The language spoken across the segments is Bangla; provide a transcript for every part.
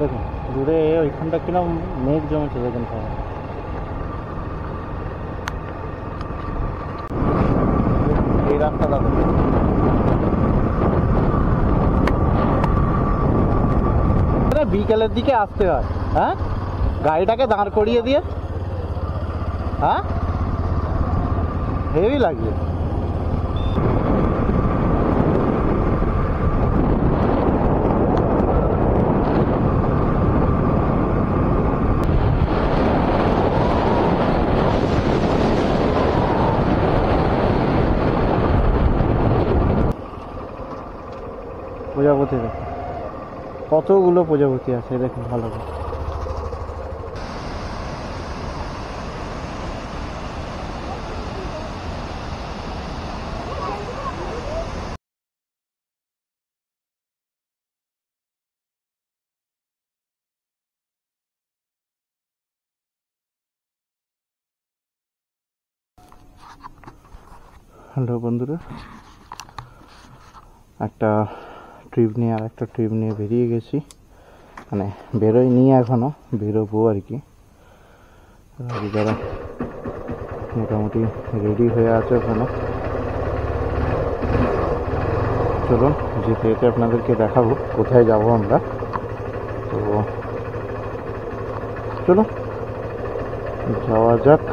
দেখুন দূরে ওইখানটা কিরম মেঘ জমেছে দেখুন সবাই। এই রাস্তাটা দেখুন, বিকেলের দিকে আসতে হয়। হ্যাঁ, গাড়িটাকে দাঁড় করিয়ে দিয়ে, হ্যাঁ হেভি লাগছে। প্রজাপতি দেখুন, কতগুলো প্রজাপতি আছে দেখুন ভালো করে। হ্যালো বন্ধুরা, একটা ট্রিপ নিয়ে আর একটা ট্রিপ নিয়ে বেরিয়ে গেছি, মানে বেরোয়নি এখনও, বেরোবো আর কি। যারা মোটামুটি রেডি হয়ে আছে ওখানে, চলুন যেতে যেতে আপনাদেরকে দেখাবো কোথায় যাব আমরা। তো চলুন যাওয়া যাক।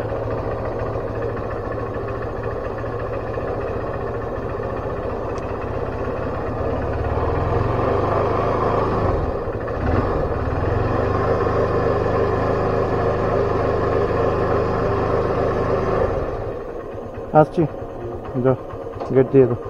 আসছি, যাও গেট দিয়ে দাও।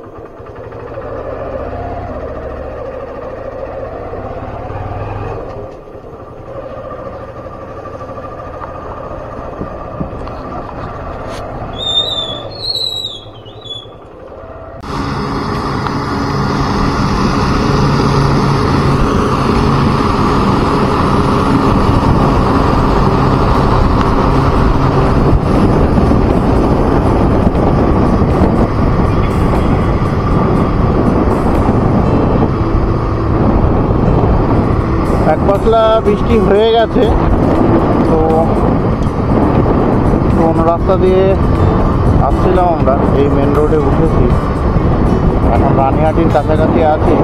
এক পাতলা বৃষ্টি হয়ে গেছে, তো কোন রাস্তা দিয়ে আসছিলাম আমরা, এই মেন রোডে উঠেছি, এখন রানিহাটির কাছাকাছি আছি।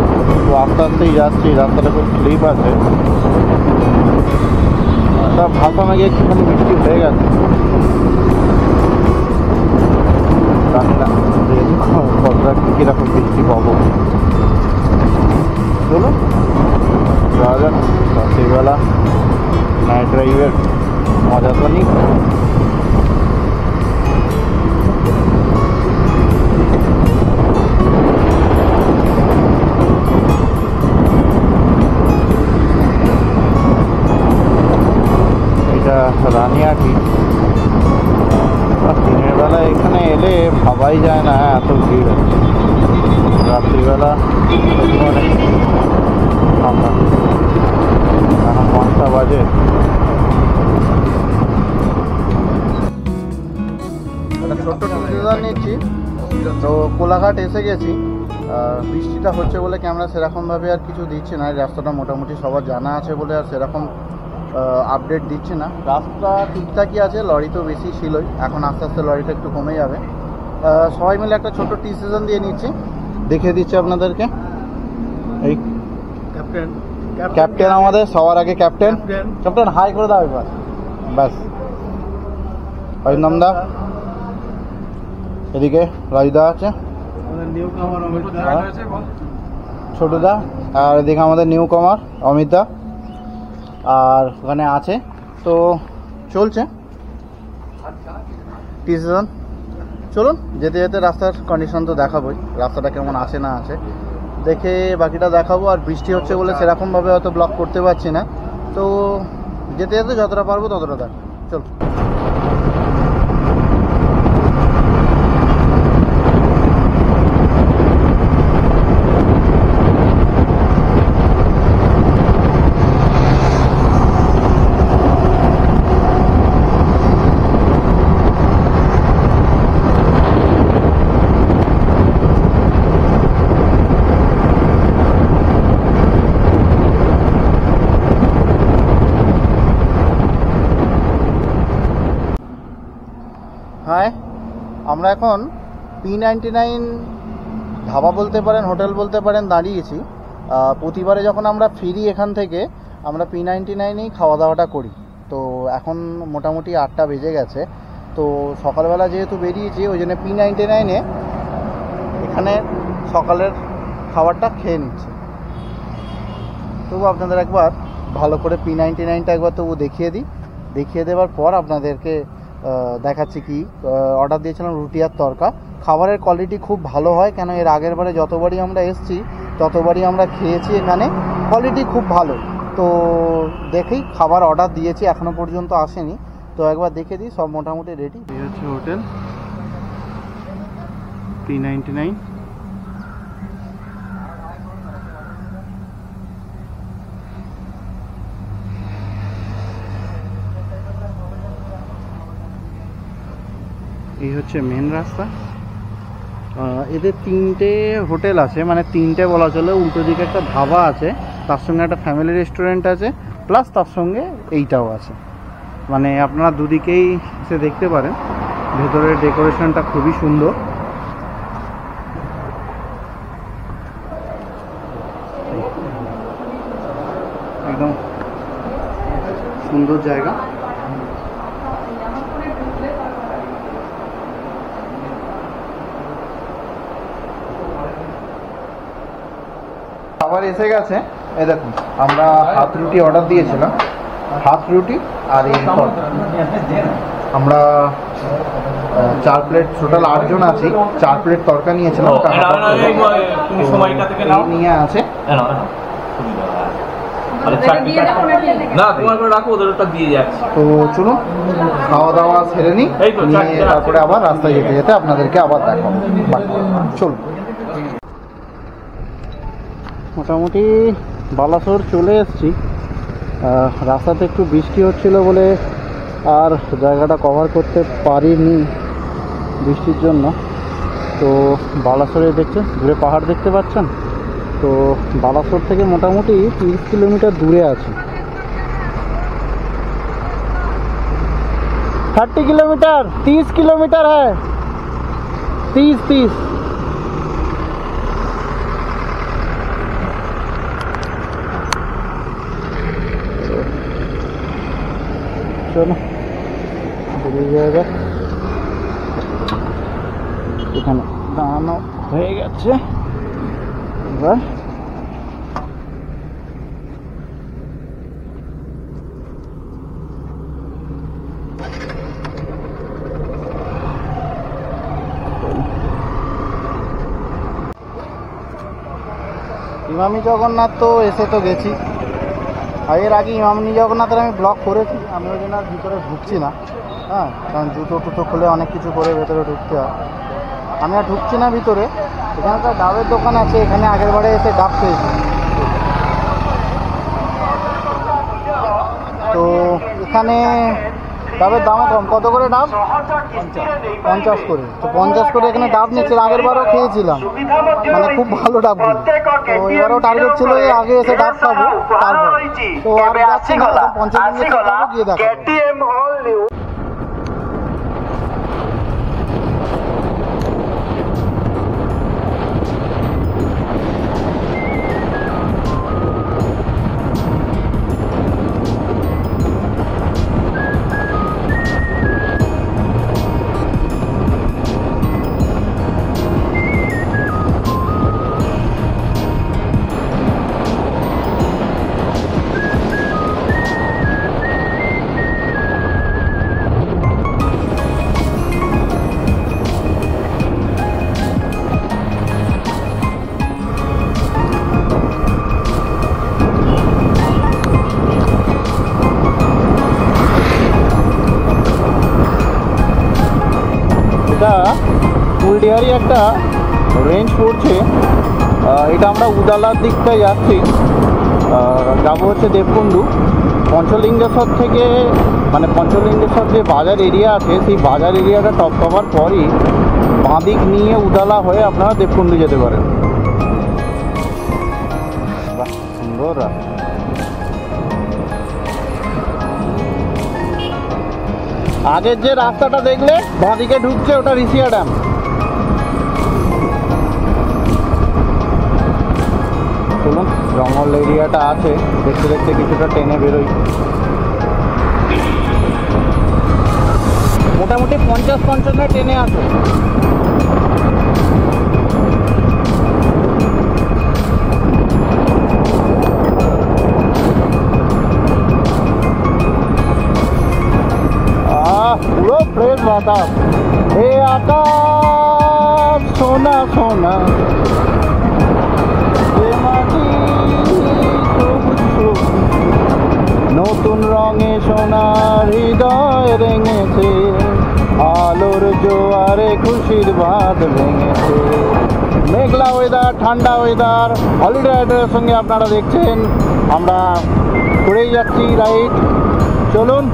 তো আস্তে আস্তেই যাচ্ছি, রাস্তাটা খুব স্লিপ আছে, তা ভাবলাম আগে একটুখানি বৃষ্টি হয়ে গেছে, জানি না কতটা কীরকম বৃষ্টি পাবো। চলো যাওয়া যাক, রাত্রিবেলা নাইট ড্রাইভের মজা তো নিই। এটা রানিহাটি, দিনের বেলা এখানে এলে ভাবাই যায় না এত ভিড় আছে। রাত্রিবেলা অনেক ঠান্ডা, এখন 5টা বাজে। একটা ছোট্ট ট্যুর নিচ্ছি, তো কোলাঘাট এসে গেছি। বৃষ্টিটা হচ্ছে বলে ক্যামেরা সেরকমভাবে আর কিছু দিচ্ছে না, রাস্তাটা মোটামুটি সবার জানা আছে বলে আর সেরকম আপডেট দিচ্ছে না। রাস্তা ঠিকঠাকই আছে, লরি তো বেশি ছিলই, এখন আস্তে আস্তে লরিটা একটু কমে যাবে। সবাই মিলে একটা ছোট্ট টি সিজন দিয়ে নিচ্ছি, দেখিয়ে দিচ্ছি আপনাদেরকে। এই ক্যাপ্টেন আমাদের সবার আগে, ক্যাপ্টেন ক্যাপ্টেন হাই করে দাও এবার, ব্যাস। অরিন্দমদা এদিকে, রাজদা আছে, ছোটদা, আর এদিকে আমাদের নিউ কমার অমিতদা, আর ওখানে আছে। তো চলছে টি সিজন। চলুন যেতে যেতে রাস্তার কন্ডিশন তো দেখাবোই, রাস্তাটা কেমন আছে না আছে দেখে বাকিটা দেখাবো। আর বৃষ্টি হচ্ছে বলে সেরকমভাবে হয়তো ব্লক করতে পারছি না, তো যেতে যেতে যতটা পারবো ততটা দেখ। চল। আমরা এখন P99 ধাবা বলতে পারেন, হোটেল বলতে পারেন দাঁড়িয়েছি। প্রতিবারে যখন আমরা ফিরি এখান থেকে আমরা P99-এই খাওয়া দাওয়াটা করি। তো এখন মোটামুটি 8টা বেজে গেছে। তো সকালবেলা যেহেতু বেরিয়েছি ওই জন্য P99-এ এখানে সকালের খাবারটা খেয়ে নিচ্ছি। তবু আপনাদের একবার ভালো করে P99টা একবার তবু দেখিয়ে দিই। দেখিয়ে দেওয়ার পর আপনাদেরকে দেখাচ্ছি কি অর্ডার দিয়েছিলাম, রুটি আর তড়কা। খাবারের কোয়ালিটি খুব ভালো হয়, কেন এর আগের বারে যতবারই আমরা এসেছি ততবারই আমরা খেয়েছি, এখানে কোয়ালিটি খুব ভালো। তো দেখেই খাবার অর্ডার দিয়েছি, এখনও পর্যন্ত আসেনি। তো একবার দেখে দিই, সব মোটামুটি রেডি। এই হচ্ছে হোটেল P99। এই হচ্ছে মেন রাস্তা। এদের 3টে হোটেল আছে, মানে 3টে বলা চলে। উল্টো দিকে একটা ধাবা আছে, তার সঙ্গে একটা ফ্যামিলি রেস্টুরেন্ট আছে, প্লাস তার সঙ্গে এইটাও আছে। মানে আপনারা দুদিকেই এসে দেখতে পারেন। ভেতরের ডেকোরেশনটা খুবই সুন্দর। একদম সুন্দর জায়গা। খাবার এসে গেছে। এই দেখুন, আমরা হাত রুটি অর্ডার দিয়েছিলাম, হাত রুটি আর এই আমরা 4 প্লেট, টোটাল 8 জন আছি, 4 প্লেট তড়কা নিয়েছিলাম। নিয়ে আছে তো চলুন খাওয়া দাওয়া সেরে নিই, তারপরে আবার রাস্তায় যেতে যেতে আপনাদেরকে আবার দেখাবো। চলুন। মোটামুটি বালাসোর চলে এসেছি। রাস্তাতে একটু বৃষ্টি হচ্ছিল বলে আর জায়গাটা কভার করতে পারিনি বৃষ্টির জন্য। তো বালাসোরে দেখছেন দূরে পাহাড় দেখতে পাচ্ছেন। তো বালাসোর থেকে মোটামুটি 30 কিলোমিটার দূরে আছে। 30 কিলোমিটার, 30 কিলোমিটার হ্যাঁ, 30। চলো বেরিয়ে যাওয়া যাক। এখানে দাঁড়ানো হয়ে গেছে। এবার ইমামি জগন্নাথ তো এসে তো গেছি। আর এর আগে ইমামি জগন্নাথের আমি ব্লগ করেছি, আমি ওই জন্য আর ভিতরে ঢুকছি না। হ্যাঁ, কারণ জুতো টুতো খুলে অনেক কিছু করে ভেতরে ঢুকতে হয়। আমি আর ঢুকছি না ভিতরে। এখানে একটা ডাবের দোকান আছে, এখানে আগের বারে এসে ডাব খেয়েছি। তো এখানে ডাবের দামও কম। কত করে ডাব? 50 করে। তো 50 করে এখানে ডাব নিচ্ছে। আগের বারও খেয়েছিলাম, মানে খুব ভালো ডাবগুলো। তো এবারও টার্গেট ছিল আগে এসে ডাব খাবো, তারপর তো আর যাচ্ছি না, 50 মিনিট গিয়ে দেখাবো। এটা ফুলডিহারি একটা রেঞ্জ পড়ছে। এটা আমরা উদালার দিকটায় যাচ্ছি, যাবো হচ্ছে দেবকুণ্ডু। পঞ্চলিঙ্গেশ্বর থেকে, মানে পঞ্চলিঙ্গেশ্বর যে বাজার এরিয়া আছে সেই বাজার এরিয়াটা টপ কভার পরই বাঁদিক নিয়ে উদালা হয়ে আপনারা দেবকুণ্ডু যেতে পারেন। বাহ, সুন্দর রাস্তা। আগের যে রাস্তাটা দেখলে বাঁদিকে ঢুকছে ওটা ঋষিয়া ড্যাম। চলুন, জঙ্গল এরিয়াটা আছে, দেখতে দেখতে কিছুটা টেনে বেরোই। মোটামুটি 50-55 টেনে আছে। পুরো ফ্রেশ বাতাস। এ আকাশ সোনা সোনা, নতুন রঙে সোনার হৃদয় রেঙেছে, আলোর জোয়ারে খুশির বাঁধ ভেঙেছে। মেঘলা ওয়েদার, ঠান্ডা ওয়েদার, হলিডে রাইডের সঙ্গে আপনারা দেখছেন আমরা করেই যাচ্ছি রাইড। চলুন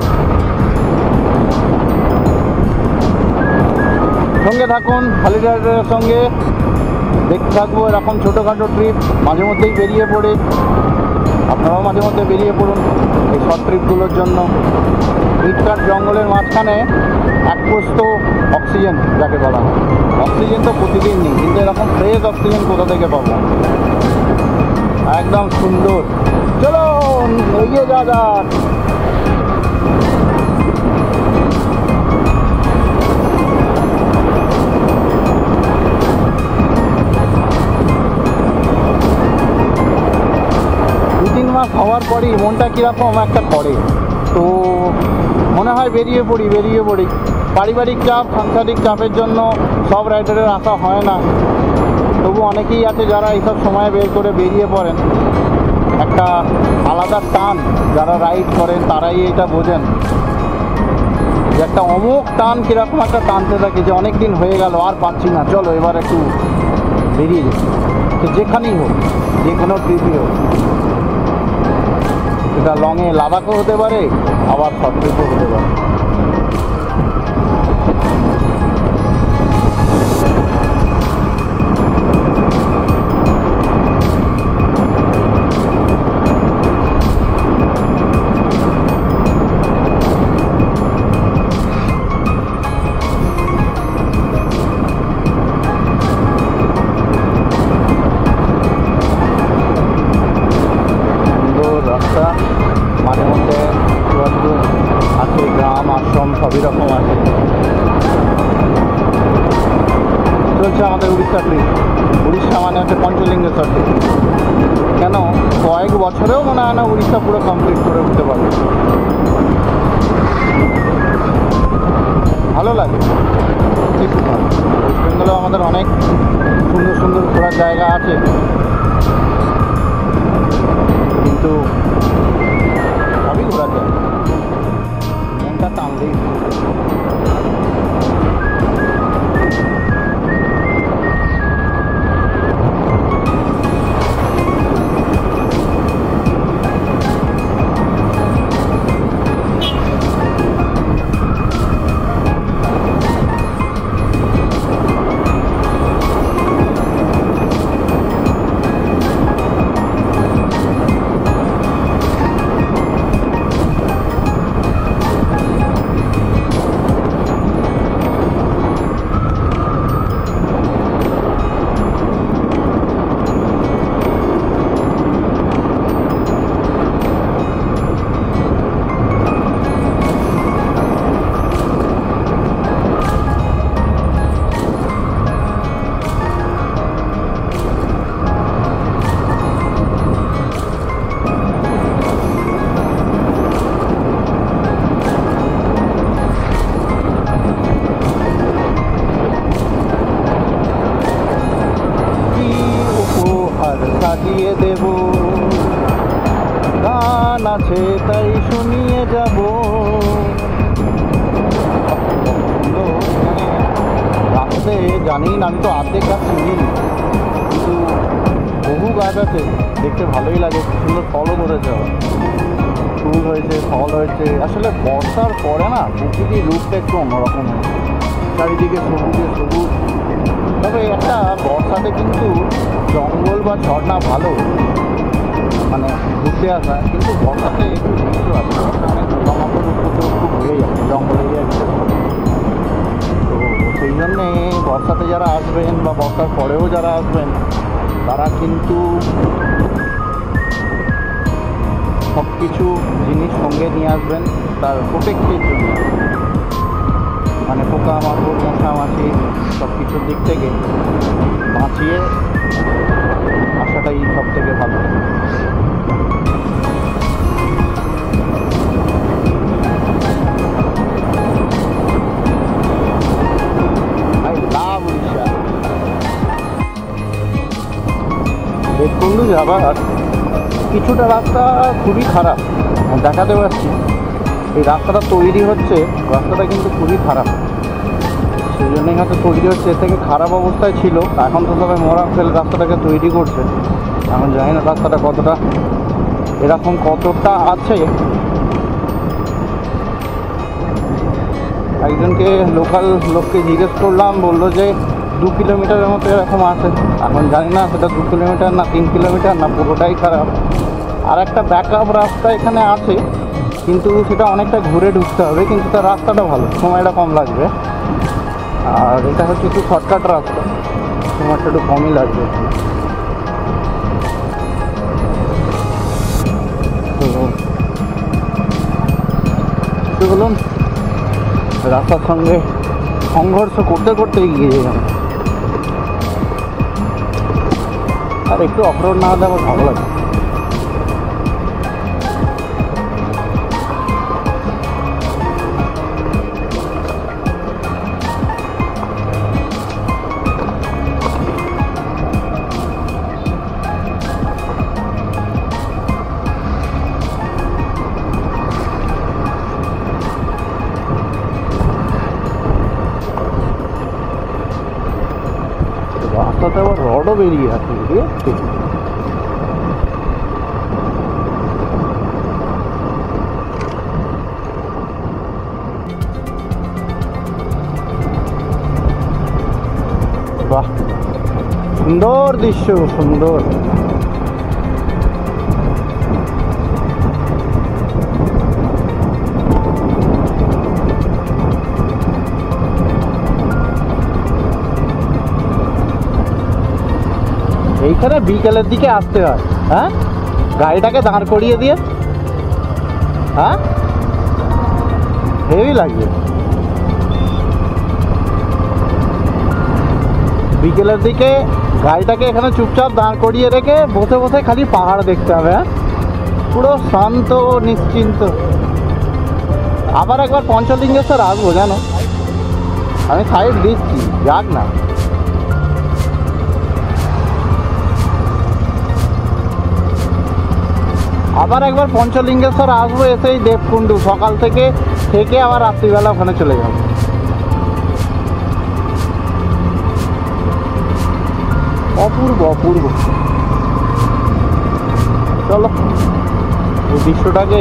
সঙ্গে থাকুন, হলিডে রাইডের সঙ্গে দেখতে থাকবো এরকম ছোটোখাটো ট্রিপ মাঝে মধ্যেই বেরিয়ে পড়ে। আপনারাও মাঝে মধ্যে বেরিয়ে পড়ুন এই শর্ট ট্রিপগুলোর জন্য। ইটকাট জঙ্গলের মাঝখানে এক পোস্ত অক্সিজেন যাকে বলা হয়। অক্সিজেন তো প্রতিদিন নেই, কিন্তু এরকম ফ্রেশ অক্সিজেন কোথা থেকে পাবো? একদম সুন্দর। চলো এগিয়ে যাওয়া যাক। হওয়ার পরই মনটা কীরকম একটা করে, তো মনে হয় বেরিয়ে পড়ি। পারিবারিক চাপ, সাংসারিক চাপের জন্য সব রাইডারের আসা হয় না, তবু অনেকেই আছে যারা এইসব সময় বের করে বেরিয়ে পড়েন। একটা আলাদা টান, যারা রাইড করেন তারাই এটা বোঝেন যে একটা অমুক টান কীরকম একটা টানতে থাকে, যে অনেক দিন হয়ে গেল আর পাচ্ছি না, চলো এবার একটু বেরিয়ে যাই। তো যেখানেই হোক, যে কোনো ট্রিপই হোক, এটা লংয়ে লাদাখও হতে পারে, আবার শর্ট ট্রিপও হতে পারে। মাঝে মধ্যে আছে, গ্রাম আশ্রম সবই রকম আছে। চলছে আমাদের উড়িষ্যা ট্রিপ। উড়িষ্যা মানে হচ্ছে পঞ্চলিঙ্গেশ্বর ট্রিপ। কেন কয়েক বছরেও মনে হয় না উড়িষ্যা পুরো কমপ্লিট করে উঠতে পারবে। ভালো লাগে, খুব ভালো। ওয়েস্ট বেঙ্গলেও আমাদের অনেক সুন্দর সুন্দর ঘোরার জায়গা আছে, কিন্তু সবই ঘোরা যায়, মনটা টানলেই। সাজিয়ে দেব, গান আছে তাই শুনিয়ে যাব। রাস্তে জানি না, আমি তো অর্ধেক গাছ চিনি, কিন্তু বহু গাছ আছে, দেখতে ভালোই লাগে। সুন্দর ফলও ধরেছে, ফুল হয়েছে, ফল হয়েছে। আসলে বর্ষার পরে না প্রকৃতির রূপটা একটু অন্যরকম হয়, চারিদিকে সবুজে সবুজ। তবে একটা বর্ষাতে কিন্তু জঙ্গল বা ঝর্ণা ভালো, মানে ঘুরতে আসা, কিন্তু বর্ষাতে একটু রিস্ক আছে, অনেক পোকামাকড় উপদ্রব খুব হয়ে যাবে জঙ্গল এরিয়া। তো সেই জন্যে বর্ষাতে যারা আসবেন বা বর্ষার পরেও যারা আসবেন তারা কিন্তু সব কিছু জিনিস সঙ্গে নিয়ে আসবেন তার প্রোটেক্টের জন্য, মানে পোকামাকড় মশামাছি সব কিছুর দিক থেকে বাঁচিয়ে আসাটাই সব থেকে ভালো। দেবকুন্ডু যাবার কিছুটা রাস্তা খুবই খারাপ, দেখাতে পারছি। এই রাস্তাটা তৈরি হচ্ছে, রাস্তাটা কিন্তু খুবই খারাপ, সেই জন্যই হয়তো তৈরি হচ্ছে। এর থেকে খারাপ অবস্থায় ছিল, এখন তো সবাই মোড়া ফেল রাস্তাটাকে তৈরি করছে। এখন জানি না রাস্তাটা কতটা এরকম কতটা আছে। একজনকে লোকাল লোককে জিজ্ঞেস করলাম, বললো যে 2 কিলোমিটারের মতো এরকম আছে। এখন জানি না সেটা 2 কিলোমিটার না 3 কিলোমিটার না পুরোটাই খারাপ। আর একটা ব্যাকআপ রাস্তা এখানে আছে, কিন্তু সেটা অনেকটা ঘুরে ঢুকতে হবে, কিন্তু তার রাস্তাটা ভালো, সময়টা কম লাগবে। আর এটা হচ্ছে একটু শর্টকাট রাস্তা, সময়টা একটু কমই লাগবে। তো বলুন, রাস্তার সঙ্গে সংঘর্ষ করতে করতে এগিয়ে যাই। আর একটু অফরোড না হলে আমার ভালো লাগে। রাস্তাতে আবার রডও বেরিয়ে আছে, বাহ সুন্দর দৃশ্য, সুন্দর। এইখানে বিকেলের দিকে আসতে হয়, হ্যাঁ, গাড়িটাকে দাঁড় করিয়ে দিয়ে, হ্যাঁ হেভি লাগবে। বিকেলের দিকে গাড়িটাকে এখানে চুপচাপ দাঁড় করিয়ে রেখে বসে বসে খালি পাহাড় দেখতে হবে, হ্যাঁ, পুরো শান্ত নিশ্চিন্ত। আবার একবার পঞ্চলিঙ্গেশ্বর আসবো, জানো, আমি সাইড দিচ্ছি, যাক না। আবার একবার পঞ্চলিঙ্গেশ্বর আসবো, এসেই দেবকুন্ডু সকাল থেকে আবার রাত্রিবেলা ওখানে চলে যাবো। অপূর্ব অপূর্ব। চলো, এই দৃশ্যটাকে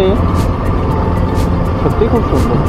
সত্যি খুব সুন্দর।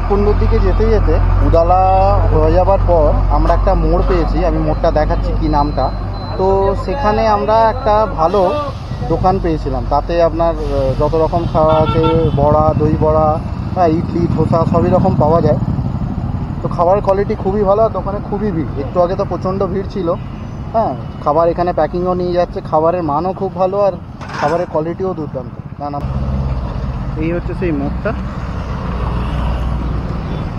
দেবকুণ্ডুর দিকে যেতে যেতে উদালা হয়ে যাবার পর আমরা একটা মোড় পেয়েছি, আমি মোড়টা দেখাচ্ছি কি নামটা। তো সেখানে আমরা একটা ভালো দোকান পেয়েছিলাম, তাতে আপনার যত রকম খাওয়া আছে, বড়া, দই বড়া, হ্যাঁ, ইডলি, ধোসা সবই রকম পাওয়া যায়। তো খাবারের কোয়ালিটি খুবই ভালো, আর দোকানে খুবই ভিড়। একটু আগে তো প্রচণ্ড ভিড় ছিল। হ্যাঁ, খাবার এখানে প্যাকিংও নিয়ে যাচ্ছে, খাবারের মানও খুব ভালো, আর খাবারের কোয়ালিটিও দুর্দান্ত। না না, এই হচ্ছে সেই মোড়টা,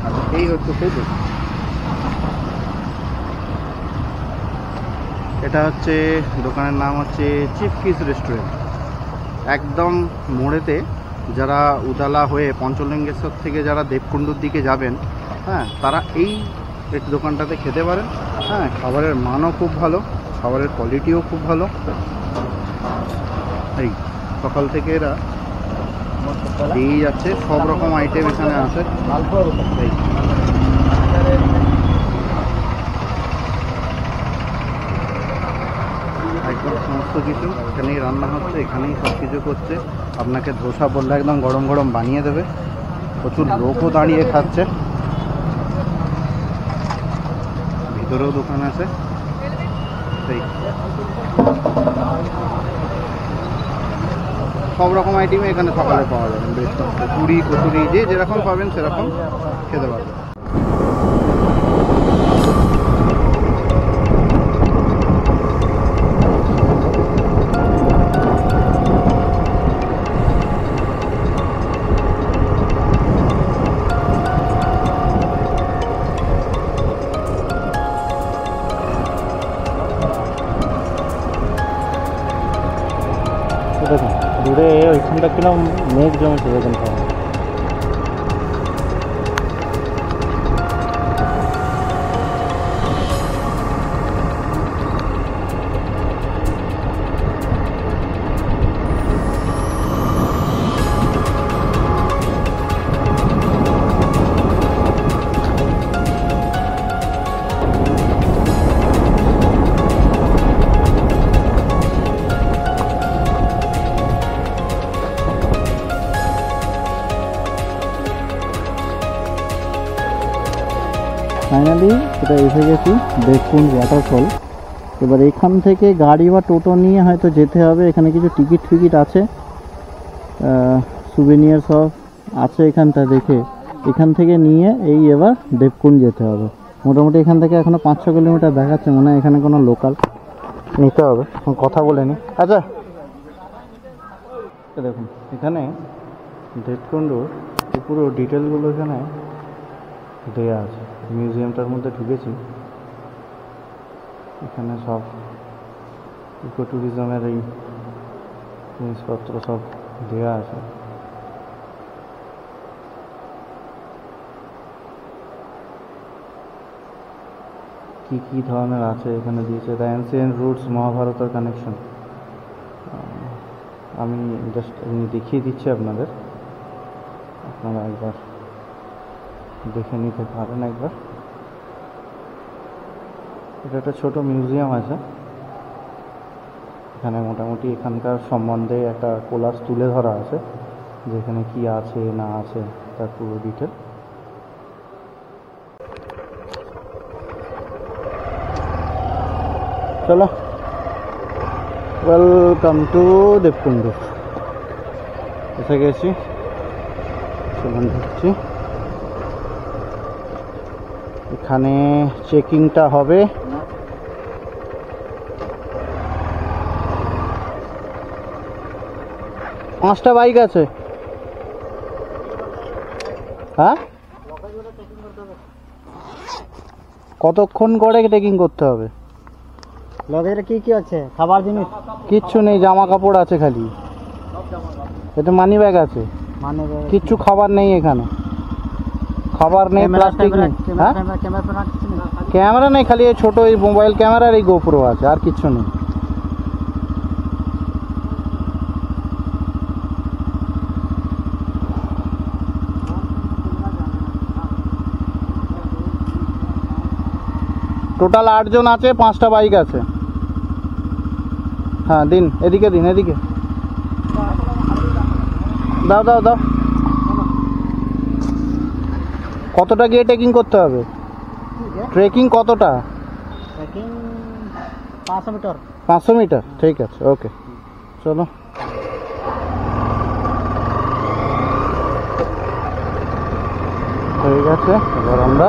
আর এই হচ্ছে সেই দোকান। এটা হচ্ছে দোকানের নাম হচ্ছে চিফ কিস রেস্টুরেন্ট। একদম মোড়েতে, যারা উদালা হয়ে পঞ্চলিঙ্গেশ্বর থেকে যারা দেবকুণ্ডুর দিকে যাবেন, হ্যাঁ, তারা এই দোকানটাতে খেতে পারেন। হ্যাঁ, খাবারের মানও খুব ভালো, খাবারের কোয়ালিটিও খুব ভালো। এই সকাল থেকে এরা দিয়েই যাচ্ছে, সব রকম আইটেম এখানে আছে। এই একদম সমস্ত কিছু এখানেই রান্না হচ্ছে, এখানেই সব কিছু করছে। আপনাকে ধোসা বললে একদম গরম গরম বানিয়ে দেবে। প্রচুর লোকও দাঁড়িয়ে খাচ্ছে। ভিতরেও দোকান আছে। সেই সব রকম আইটেমই এখানে সকালে পাওয়া যাবে। ব্রেকফাস্টে পুরি, কচুরি, যে যেরকম পাবেন সেরকম খেতে পারবেন। দেখুন দূরে ওইখানটা কিরকম মেঘ জমেছে দেখুন খাওয়া। ফাইনালি এটা এসে গেছি দেবকুণ্ড ওয়াটারফল। এবার এখান থেকে গাড়ি বা টোটো নিয়ে হয়তো যেতে হবে। এখানে কিছু টিকিট আছে, সুভেনিয়ার সব আছে এখানটা দেখে। এখান থেকে নিয়ে এই এবার দেবকুণ্ড যেতে হবে। মোটামুটি এখান থেকে এখনও 5-6 কিলোমিটার দেখাচ্ছে, মনে হয় এখানে কোনো লোকাল নিতে হবে, কথা বলে নি। আচ্ছা দেখুন এখানে দেবকুণ্ডুর পুরো ডিটেলগুলো এখানে দেয়া আছে। মিউজিয়ামটার মধ্যে ঢুকেছি, এখানে সব ইকো ট্যুরিজমের এই জিনিসপত্র সব দেওয়া আছে। কি কি ধরনের আছে এখানে দিয়েছে। দ্য অ্যানসিয়েন্ট রুটস, মহাভারতের কানেকশন। আমি জাস্ট এমনি দেখিয়ে দিচ্ছি আপনাদের, আপনারা একবার দেখে নিতে পারেন একবার। এটা একটা ছোট মিউজিয়াম আছে, এখানে মোটামুটি এখানকার সম্বন্ধে একটা কোলাজ তুলে ধরা আছে, যেখানে কি আছে না আছে তার পুরো ডিটেল। চলো, ওয়েলকাম টু দেবকুণ্ড। এসে গেছি, চলুন ঢুকছি। এখানে চেকিংটা হবে। পাঁচটা বাইক আছে। হ্যাঁ, কতক্ষণ করে চেকিং করতে হবে? লগের কি কি আছে? খাবার জিনিস কিচ্ছু নেই, জামা কাপড় আছে খালি। এতে মানি ব্যাগ আছে, কিচ্ছু খাবার নেই এখানে। খাবার নেই, প্লাস্টিক নেই। হ্যাঁ, ক্যামেরা নেই, খালি এই ছোট এই মোবাইল ক্যামেরা আর এই গোপ্রো আছে, আর কিচ্ছু নেই। টোটাল 8 জন আছে, 5টা বাইক আছে। হ্যাঁ দিন, এদিকে দিন, এদিকে দাও দাও দাও। কতটা গিয়ে ট্রেকিং করতে হবে? ট্রেকিং কতটা? Trekking 500 metre. 500 মিটার, ঠিক আছে, ওকে চলো। হয়ে গেছে, এবার আমরা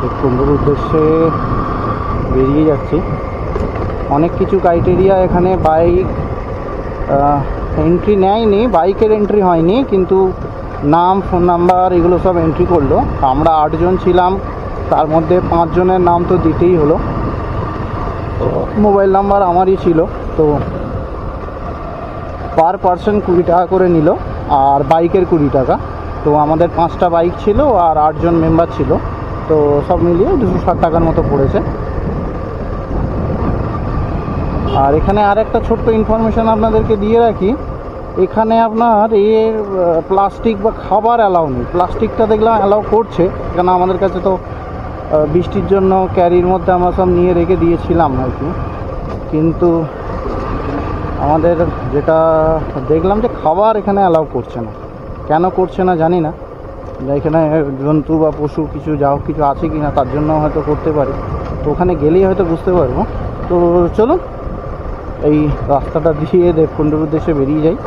দেবকুণ্ডের উদ্দেশ্যে বেরিয়ে যাচ্ছি। অনেক কিছু ক্রাইটেরিয়া এখানে বাইক এন্ট্রি নেয়নি, বাইকের এন্ট্রি হয়নি, কিন্তু নাম, ফোন নাম্বার এগুলো সব এন্ট্রি করলো। আমরা 8 জন ছিলাম, তার মধ্যে 5 জনের নাম তো দিতেই হলো। মোবাইল নাম্বার আমারই ছিল। তো পার পার্সন 20 টাকা করে নিল, আর বাইকের 20 টাকা। তো আমাদের 5টা বাইক ছিল আর 8 জন মেম্বার ছিল, তো সব মিলিয়ে 260 টাকার মতো পড়েছে। আর এখানে আর একটা ছোট্ট ইনফরমেশান আপনাদেরকে দিয়ে রাখি, এখানে আপনার এর প্লাস্টিক বা খাবার অ্যালাউ নেই। প্লাস্টিকটা দেখলাম অ্যালাউ করছে, কেন আমাদের কাছে তো বৃষ্টির জন্য ক্যারির মধ্যে আমরা সব নিয়ে রেখে দিয়েছিলাম আর কি। কিন্তু আমাদের যেটা দেখলাম যে খাবার এখানে অ্যালাউ করছে না। কেন করছে না জানি না, এখানে জন্তু বা পশু কিছু যা হোক কিছু আছে কি না তার জন্য হয়তো করতে পারে। তো ওখানে গেলেই হয়তো বুঝতে পারবো। তো চলুন এই রাস্তাটা দিয়ে দেবকুণ্ডের উদ্দেশ্যে বেরিয়ে যাই।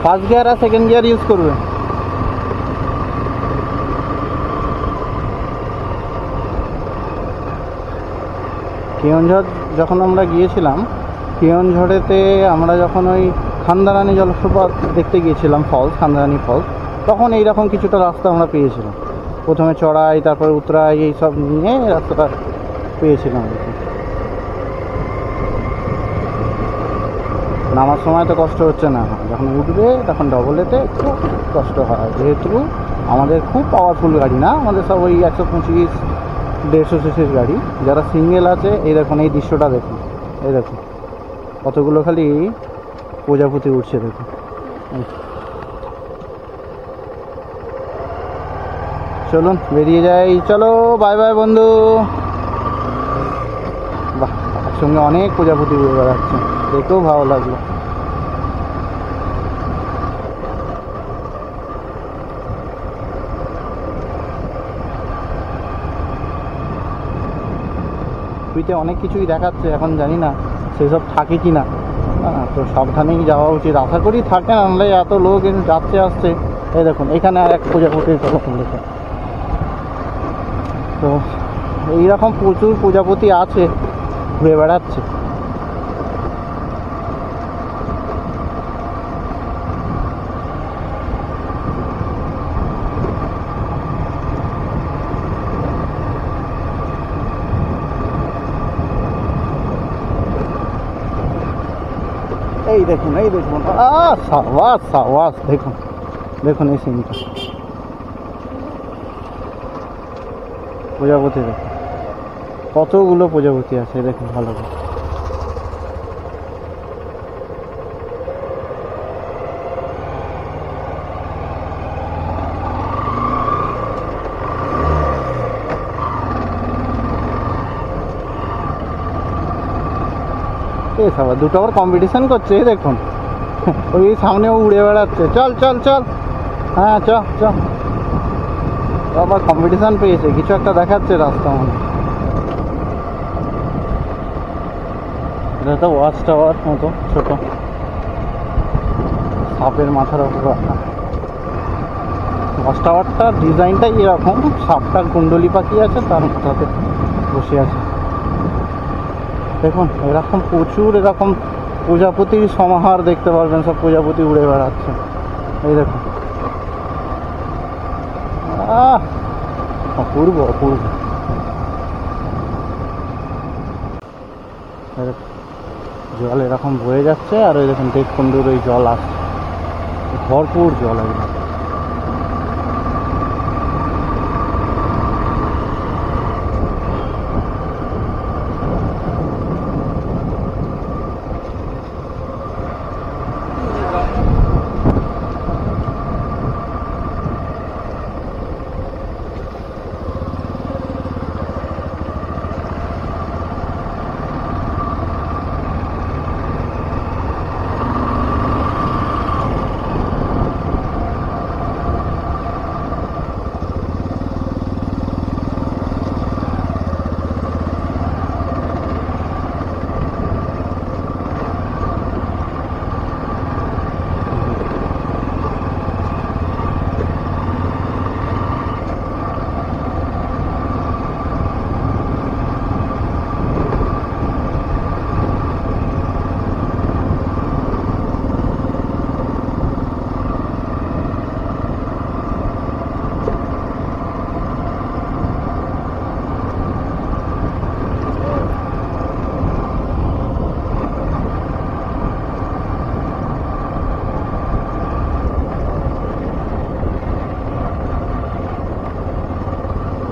ফার্স্ট গিয়ার আর সেকেন্ড গিয়ার ইউজ করবে। কেওনঝড় যখন আমরা গিয়েছিলাম, কেওনঝড়েতে আমরা যখন ওই খান্দারানি জলপ্রপাত দেখতে গিয়েছিলাম, ফলস, খান্দারানি ফলস, তখন এইরকম কিছুটা রাস্তা আমরা পেয়েছিলাম। প্রথমে চড়াই, তারপর উতরাই, এই সব নিয়ে রাস্তাটা পেয়েছিলাম আর কি। নামার সময় তো কষ্ট হচ্ছে না, যখন উঠবে তখন ডবলেতে একটু কষ্ট হয়, যেহেতু আমাদের খুব পাওয়ারফুল গাড়ি না, আমাদের সব ওই 125 150 সিসির গাড়ি। যারা সিঙ্গেল আছে, এই দেখুন এই দৃশ্যটা দেখুন, এই দেখুন কতগুলো খালি প্রজাপতি উঠছে দেখুন। চলুন বেরিয়ে যাই, চলো বাই বাই বন্ধু। বাহ, একসঙ্গে অনেক প্রজাপতি উড়ে বেড়াচ্ছে, দেখেও ভালো লাগলো। টুইতে অনেক কিছুই দেখাচ্ছে, এখন জানি না সেসব থাকে কি না। তো সাবধানেই যাওয়া উচিত, আশা করি থাকে না, নাহলে এত লোক যাচ্ছে আসছে। এই দেখুন এখানে আর এক প্রজাপতির তখন দেখে। তো এইরকম প্রচুর প্রজাপতি আছে, ঘুরে বেড়াচ্ছে। এই দেখুন, এই দেখুন, সাওয়াস সাওয়াস, দেখুন দেখুন এই সিনটা, প্রজাপতি দেখুন কতগুলো প্রজাপতি আছে, দেখুন ভালো করে। এই সবাই দুটো আবার কম্পিটিশন করছে, এই দেখুন ওই সামনেও উড়ে বেড়াচ্ছে। চল চল চল, হ্যাঁ চ চ, আবার কম্পিটিশন পেয়েছে, কিছু একটা দেখাচ্ছে রাস্তা মানে। এটা তো ওয়াচ টাওয়ার মতো ছোট, সাপের মাথার উপর রাখা। ওয়াচ টাওয়ারটার ডিজাইনটাই এরকম, সাপটা কুণ্ডলি পাখি আছে, তার মাথাতে বসে আছে। দেখুন এরকম প্রচুর এরকম প্রজাপতির সমাহার দেখতে পারবেন, সব প্রজাপতি উড়ে বেড়াচ্ছে, এই দেখুন। অপূর্ব অপূর্ব। জল এরকম বয়ে যাচ্ছে, আর ওই দেখুন দেবকুণ্ডের ওই জল আসছে, ভরপুর জল একদম।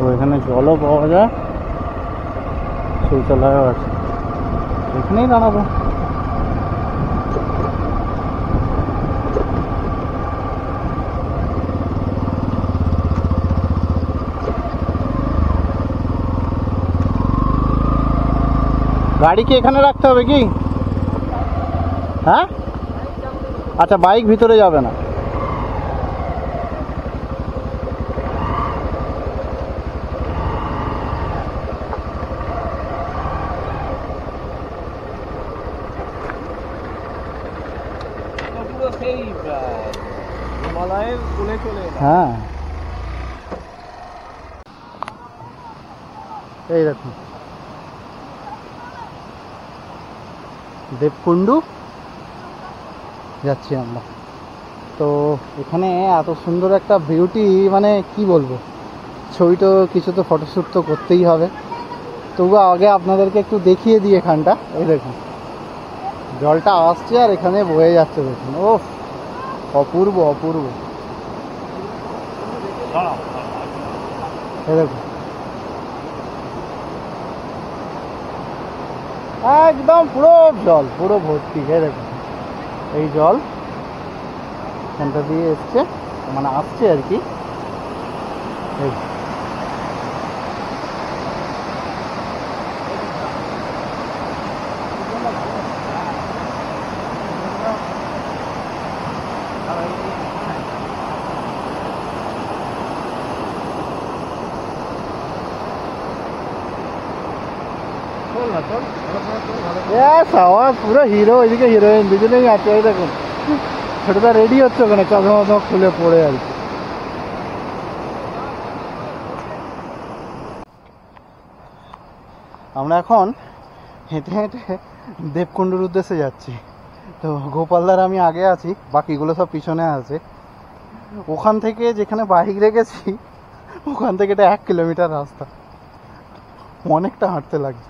তো এখানে জলও পাওয়া যায়, শৌচালয়ও আছে, এখানেই দাঁড়াবো। গাড়ি কি এখানে রাখতে হবে কি? হ্যাঁ, আচ্ছা, বাইক ভিতরে যাবে না। হ্যাঁ, এই দেখুন দেবকুণ্ডু যাচ্ছি আমরা। তো এখানে এত সুন্দর একটা বিউটি, মানে কি বলবো, ছবি তো কিছু তো ফটোশ্যুট তো করতেই হবে। তবু আগে আপনাদেরকে একটু দেখিয়ে দিই এখানটা। এই দেখুন জলটা আসছে আর এখানে বয়ে যাচ্ছে, দেখুন ও অপূর্ব অপূর্ব। এই দেখুন একদম পুরো জল, পুরো ভর্তি। এই দেখুন এই জল এখানটা দিয়ে এসছে, মানে আসছে আর কি। এই পুরো হিরো, ওইদিকে হিরোইন, দুজনেই আছে। এই দেখুন ছোটটা রেডি হচ্ছে ওখানে, চশমা খুলে পড়ে আর কি। আমরা এখন হেঁটে হেঁটে দেবকুণ্ডুর উদ্দেশ্যে যাচ্ছি। তো গোপালদার আমি আগে আছি, বাকিগুলো সব পিছনে আছে। ওখান থেকে যেখানে বাইক রেখেছি ওখান থেকে এটা 1 কিলোমিটার রাস্তা, অনেকটা হাঁটতে লাগছে।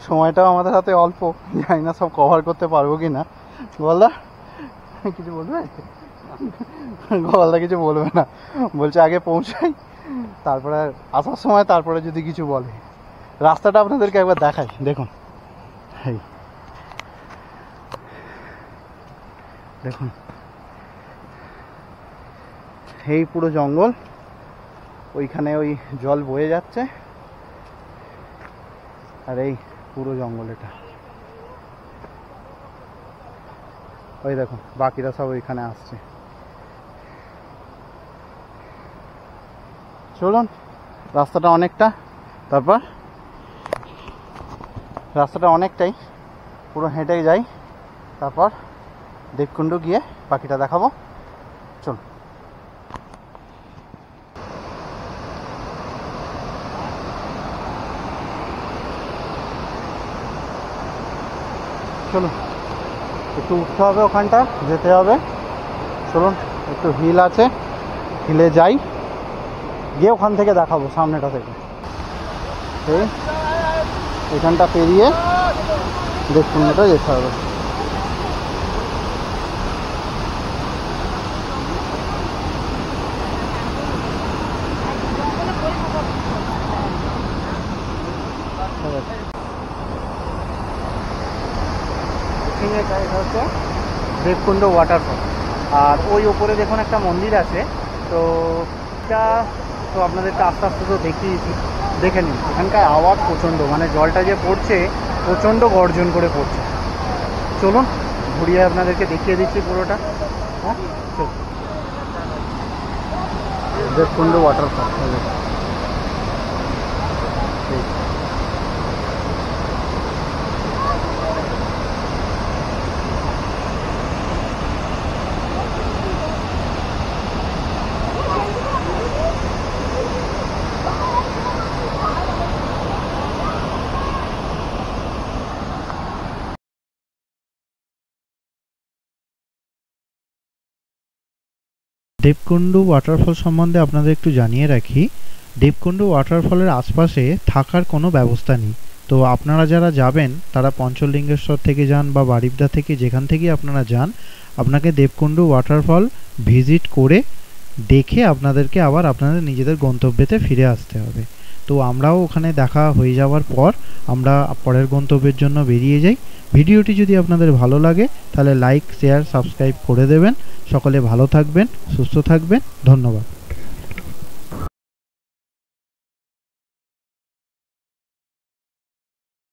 সময়টাও আমাদের হাতে অল্প, জানি না সব কভার করতে পারবো কি না। গোপালদা কিছু বলবে? গোপালদা কিছু বলবে না, বলছে আগে পৌঁছাই, তারপরে আসার সময় তারপরে যদি কিছু বলে। রাস্তাটা আপনাদেরকে একবার দেখাই, দেখুন এই দেখুন এই পুরো জঙ্গল, ওইখানে ওই জল বয়ে যাচ্ছে, আর এই পুরো জঙ্গল এটা। ওই দেখুন বাকিরা সব ওইখানে আসছে। চলুন, রাস্তাটা অনেকটাই পুরো হেঁটে যাই, তারপর দেবকুণ্ড গিয়ে বাকিটা দেখাবো। চলুন। চলুন, একটু উঠতে হবে, ওখানটা যেতে হবে। চলুন, একটু হিল আছে, হিলে যাই, গিয়ে ওখান থেকে দেখাবো সামনেটা থেকে। এখানটা পেরিয়ে দেবকুণ্ডটা যেতে হবে। হচ্ছে দেবকুণ্ড ওয়াটারফল, আর ওই ওপরে দেখুন একটা মন্দির আছে। তো এটা তো আপনাদেরকে আস্তে আস্তে তো দেখিয়েছি, দেখে নিন। এখানকার আওয়াজ প্রচণ্ড, মানে জলটা যে পড়ছে প্রচণ্ড গর্জন করে পড়ছে। চলুন ঘুরিয়ে আপনাদেরকে দেখিয়ে দিচ্ছি পুরোটা। হ্যাঁ, চলুন। দেবকুণ্ড ওয়াটারফল। দেবকুণ্ডু ওয়াটারফল সম্বন্ধে আপনাদের একটু জানিয়ে রাখি, দেবকুণ্ডু ওয়াটারফলের আশপাশে থাকার কোনো ব্যবস্থা নেই। তো আপনারা যারা যাবেন তারা পঞ্চলিঙ্গেশ্বর থেকে যান বা বারিপদা থেকে, যেখান থেকেই আপনারা যান, আপনাকে দেবকুণ্ডু ওয়াটারফল ভিজিট করে দেখে আপনাদেরকে আবার আপনাদের নিজেদের গন্তব্যেতে ফিরে আসতে হবে। তো আমরাও ওখানে দেখা হয়ে যাওয়ার পর আমরা পরের গন্তব্যের জন্য বেরিয়ে যাই। ভিডিওটি যদি আপনাদের ভালো লাগে তাহলে লাইক, শেয়ার, সাবস্ক্রাইব করে দেবেন। সকলে ভালো থাকবেন, সুস্থ থাকবেন। ধন্যবাদ।